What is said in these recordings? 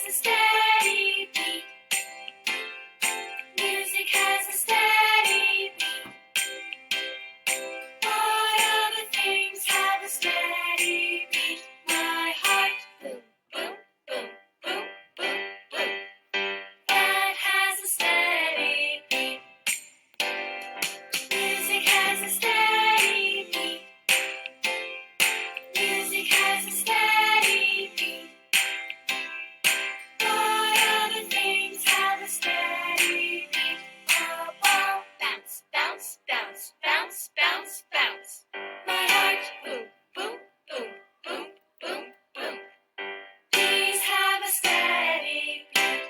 a steady beat. Music has a steady beat. What other things have a steady beat? My heart, boom, boom, boom, boom, boom, boom. That has a steady beat. Music has a steady beat. Music has a steady beat. What other things have a steady beat? A ball, bounce, bounce, bounce, bounce, bounce, bounce. My heart, boom, boom, boom, boom, boom, boom. These have a steady beat.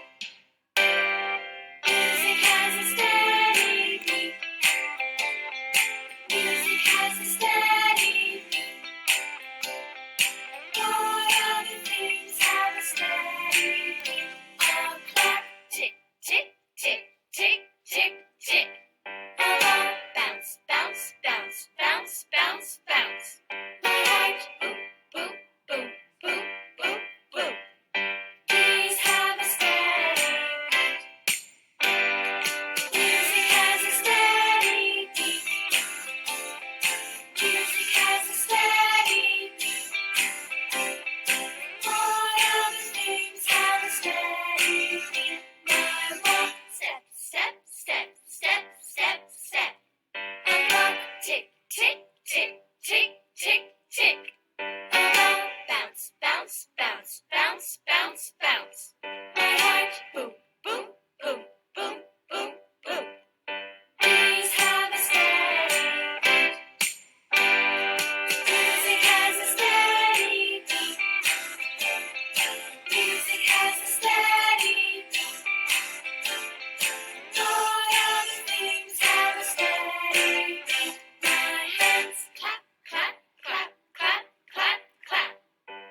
Music has a steady beat. Music has a steady beat. What other things have a steady beat? A clock, tick, tick, tick, tick, tick, tick. A ball, bounce, bounce, bounce, bounce, bounce, bounce. My heart, boom, boom, boom, boom, boom, boom. These have a steady beat. Music has a steady beat. Music has a steady beat. What other things have a steady beat? My walk, step, step, step, step, step, step. A clock, tick, tick, tick, tick, tick, tick. A ball, bounce, bounce, bounce, bounce, bounce, bounce. My heart, boom, boom, boom, boom, boom, boom. These have a steady beat. Music has a steady beat. Music has a steady beat. What other things have a steady beat? My hands clap, clap, clap, clap, clap, clap.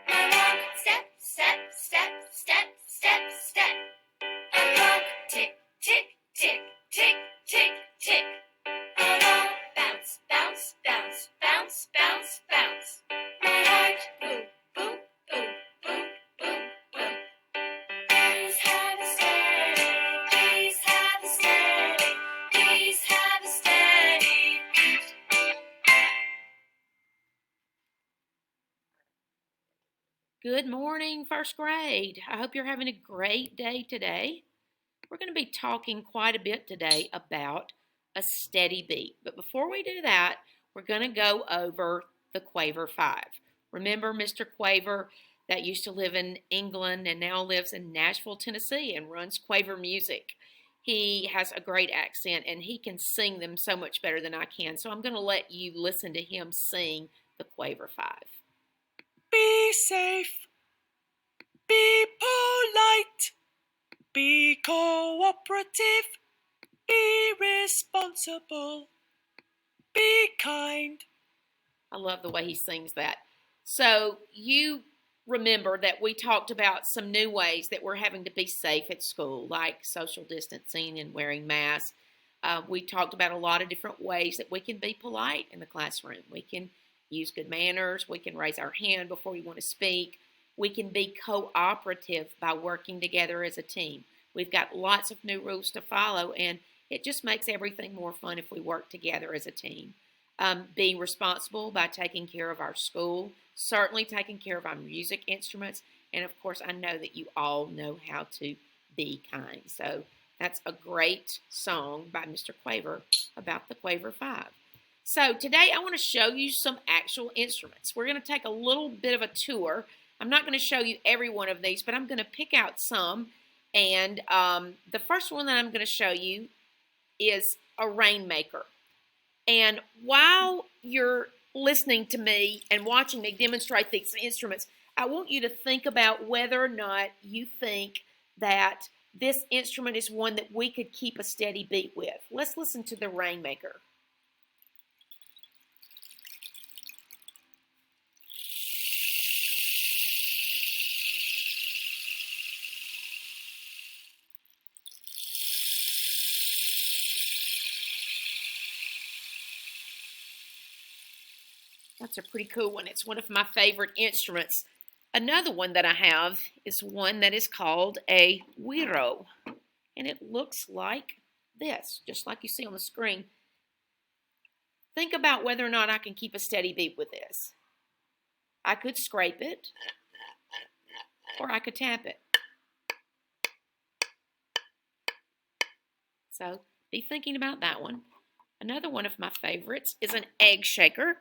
My walk, step, step, step, step, step, step. A clock, tick, tick, tick, tick, tick, tick. A ball, bounce, bounce, bounce, bounce, bounce, bounce. My heart, boom, boom, boom, boom, boom, boom. These have a steady, these have a steady, these have a steady beat. Good morning, first grade. I hope you're having a great day today. We're going to be talking quite a bit today about a steady beat. But before we do that, we're going to go over the Quaver 5. Remember Mr. Quaver that used to live in England and now lives in Nashville, Tennessee and runs Quaver Music. He has a great accent and he can sing them so much better than I can. So I'm going to let you listen to him sing the Quaver 5. Be safe, be polite, be cooperative, be responsible, be kind. I love the way he sings that. So you remember that we talked about some new ways that we're having to be safe at school, like social distancing and wearing masks. We talked about a lot of different ways that we can be polite in the classroom. We can use good manners. We can raise our hand before we want to speak. We can be cooperative by working together as a team. We've got lots of new rules to follow, and it just makes everything more fun if we work together as a team. Being responsible by taking care of our school, certainly taking care of our music instruments, and of course, I know that you all know how to be kind. So that's a great song by Mr. Quaver about the Quaver 5. So today I want to show you some actual instruments. We're going to take a little bit of a tour. I'm not going to show you every one of these, but I'm going to pick out some. And the first one that I'm going to show you is a rainmaker. And while you're listening to me and watching me demonstrate these instruments, I want you to think about whether or not you think that this instrument is one that we could keep a steady beat with. Let's listen to the rainmaker. That's a pretty cool one. It's one of my favorite instruments. Another one that I have is one that is called a güiro, and it looks like this, just like you see on the screen. Think about whether or not I can keep a steady beat with this. I could scrape it, or I could tap it. So be thinking about that one. Another one of my favorites is an egg shaker.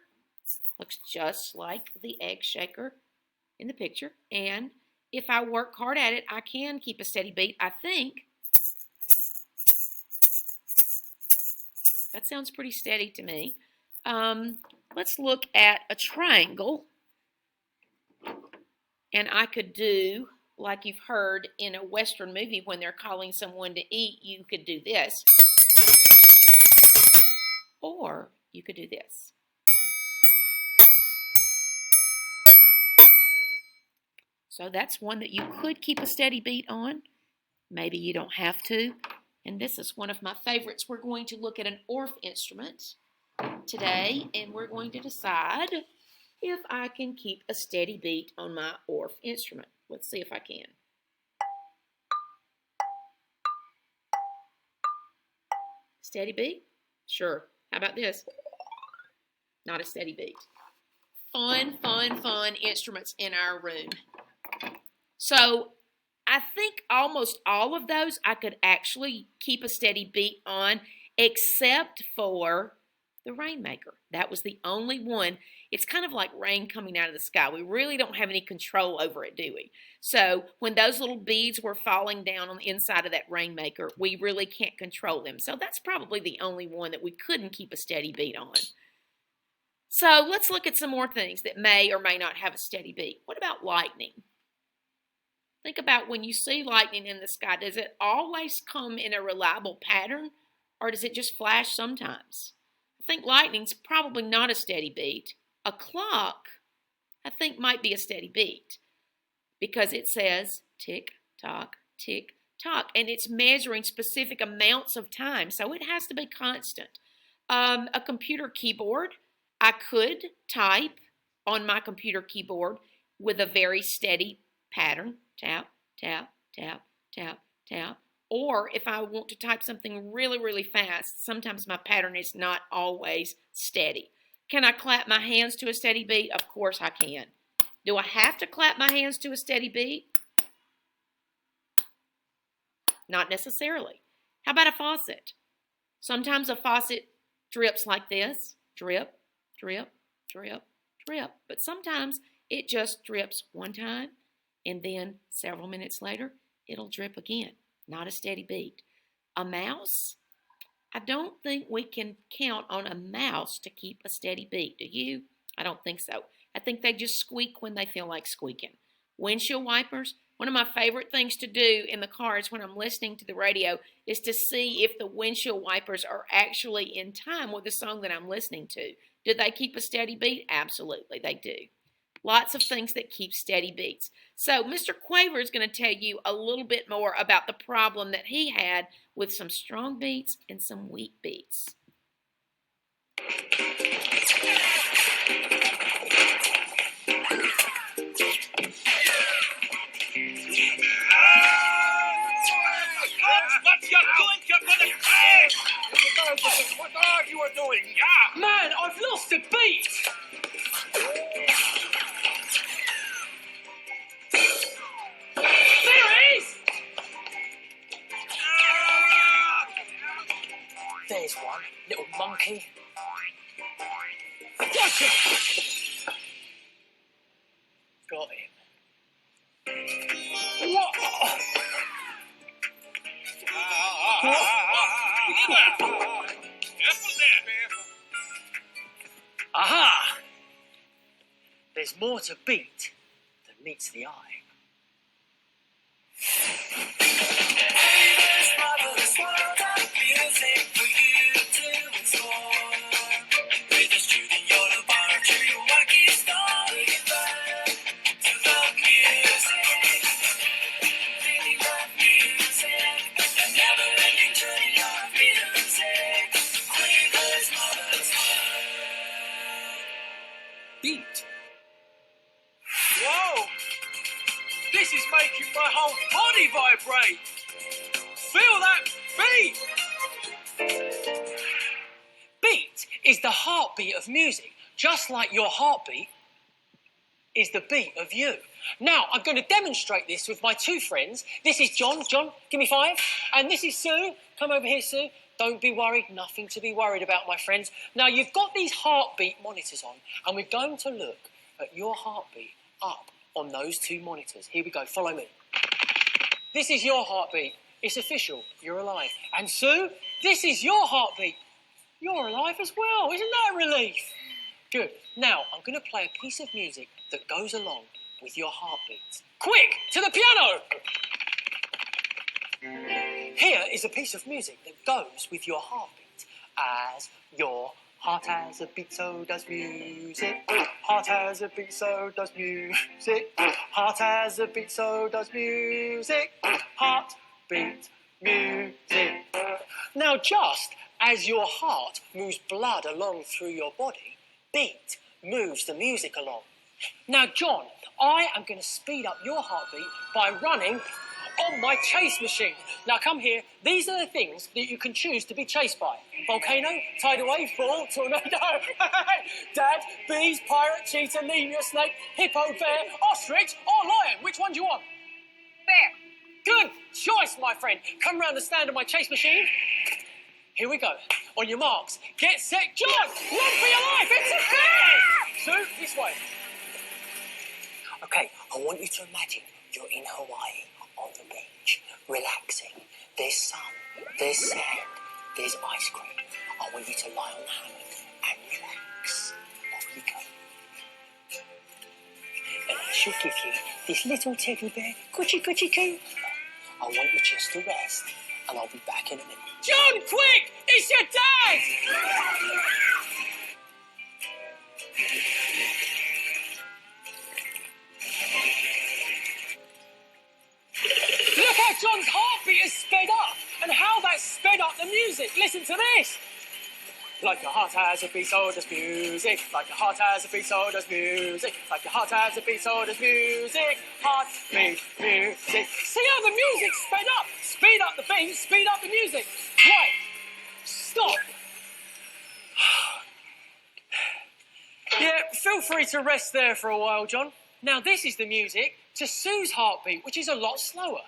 Looks just like the egg shaker in the picture. And if I work hard at it, I can keep a steady beat, I think. That sounds pretty steady to me. Let's look at a triangle. And I could do, like you've heard in a Western movie when they're calling someone to eat, you could do this. Or you could do this. So that's one that you could keep a steady beat on. Maybe you don't have to. And this is one of my favorites. We're going to look at an Orff instrument today, and we're going to decide if I can keep a steady beat on my Orff instrument. Let's see if I can. Steady beat? Sure. How about this? Not a steady beat. Fun, fun, fun instruments in our room. So I think almost all of those I could actually keep a steady beat on, except for the Rainmaker. That was the only one. It's kind of like rain coming out of the sky. We really don't have any control over it, do we? So when those little beads were falling down on the inside of that Rainmaker, we really can't control them. So that's probably the only one that we couldn't keep a steady beat on. So let's look at some more things that may or may not have a steady beat. What about lightning? Think about when you see lightning in the sky, does it always come in a reliable pattern, or does it just flash sometimes? I think lightning's probably not a steady beat. A clock, I think, might be a steady beat because it says tick, tock, and it's measuring specific amounts of time, so it has to be constant. A computer keyboard, I could type on my computer keyboard with a very steady pattern. Tap, tap, tap, tap, tap. Or if I want to type something really, really fast, sometimes my pattern is not always steady. Can I clap my hands to a steady beat? Of course I can. Do I have to clap my hands to a steady beat? Not necessarily. How about a faucet? Sometimes a faucet drips like this. Drip, drip, drip, drip. But sometimes it just drips one time, and then several minutes later, it'll drip again. Not a steady beat. A mouse? I don't think we can count on a mouse to keep a steady beat. Do you? I don't think so. I think they just squeak when they feel like squeaking. Windshield wipers? One of my favorite things to do in the cars when I'm listening to the radio is to see if the windshield wipers are actually in time with the song that I'm listening to. Do they keep a steady beat? Absolutely, they do. Lots of things that keep steady beats. So Mr. Quaver is going to tell you a little bit more about the problem that he had with some strong beats and some weak beats. What you're doing, you're gonna cry! What are you doing? Yeah! Man, I've lost a beat! There's one, little monkey. Gotcha! Got him. What? Aha! There's more to beat than meets the eye. Beat. Whoa! This is making my whole body vibrate. Feel that beat. Beat is the heartbeat of music, just like your heartbeat is the beat of you. Now, I'm going to demonstrate this with my two friends. This is John. John, give me 5. And this is Sue. Come over here, Sue. Don't be worried. Nothing to be worried about, my friends. Now, you've got these heartbeat monitors on, and we're going to look at your heartbeat up on those 2 monitors. Here we go. Follow me. This is your heartbeat. It's official. You're alive. And Sue, this is your heartbeat. You're alive as well. Isn't that a relief? Good. Now, I'm going to play a piece of music that goes along with your heartbeat. Quick, to the piano! Here is a piece of music that goes with your heartbeat. As your heart has a beat, so does music. Heart has a beat, so does music. Heart has a beat, so does music. Heart beat music. Now, just as your heart moves blood along through your body, beat moves the music along. Now, John, I am going to speed up your heartbeat by running on my chase machine. Now, come here. These are the things that you can choose to be chased by. Volcano, tidal wave, ball, tornado, dad, bees, pirate, cheetah, lemur, snake, hippo, bear, ostrich, or lion. Which one do you want? Bear. Good choice, my friend. Come round and stand on my chase machine. Here we go. On your marks, get set, John! Run for your life! It's a bear! Sue, this way. Okay, I want you to imagine you're in Hawaii on the beach, relaxing. There's sun, there's sand, there's ice cream. I want you to lie on the hammock and relax. Off you go. And I shall give you this little teddy bear, coochie coochie coo. I want you just to rest, and I'll be back in a minute. John, quick! It's your dad! Look how John's heartbeat has sped up, and how that's sped up the music. Listen to this. Like your heart has a beat, so does music. Like your heart has a beat, so does music. Like your heart has a beat, so does music. Heart beat music. See how the music sped up? Speed up the beat, speed up the music. Right. Stop. Yeah, feel free to rest there for a while, John. Now, this is the music to Sue's heartbeat, which is a lot slower.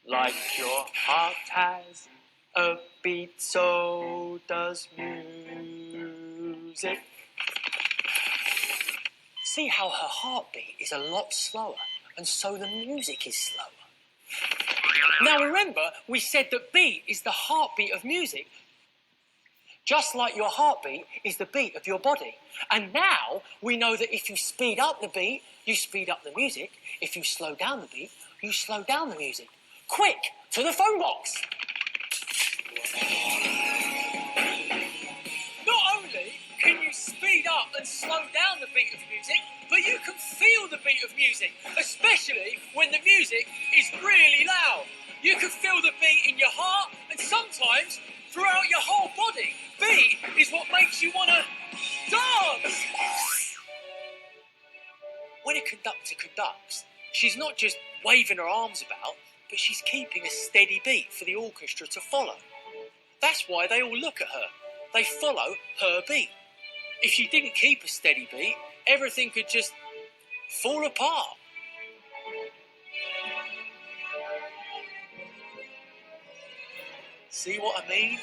Like your heart has a beat, so does music. See how her heartbeat is a lot slower, and so the music is slower. Now remember, we said that beat is the heartbeat of music, just like your heartbeat is the beat of your body. And now we know that if you speed up the beat, you speed up the music. If you slow down the beat, you slow down the music. Quick, to the phone box. Not only can you speed up and slow down the beat of music, but you can feel the beat of music, especially when the music is really loud. You can feel the beat in your heart and sometimes throughout your whole body. Beat is what makes you want to dance. When a conductor conducts, she's not just waving her arms about, but she's keeping a steady beat for the orchestra to follow. That's why they all look at her. They follow her beat. If she didn't keep a steady beat, everything could just fall apart. See what I mean?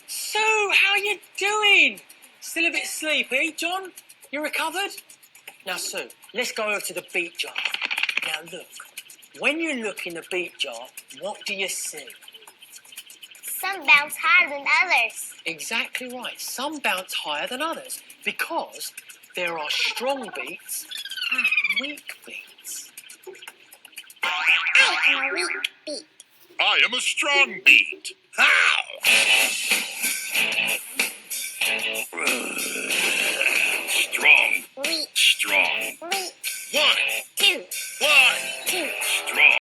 So, how you doing? Still a bit sleepy, John? You recovered? Now, Sue, let's go over to the beat jar. Now, look. When you look in the beat jar, what do you see? Some bounce higher than others. Exactly right. Some bounce higher than others because there are strong beats and weak beats. I am a weak beat. I am a strong beat. How? Strong. Weak. Strong. Weak. 1, Two. 1. Two. Strong.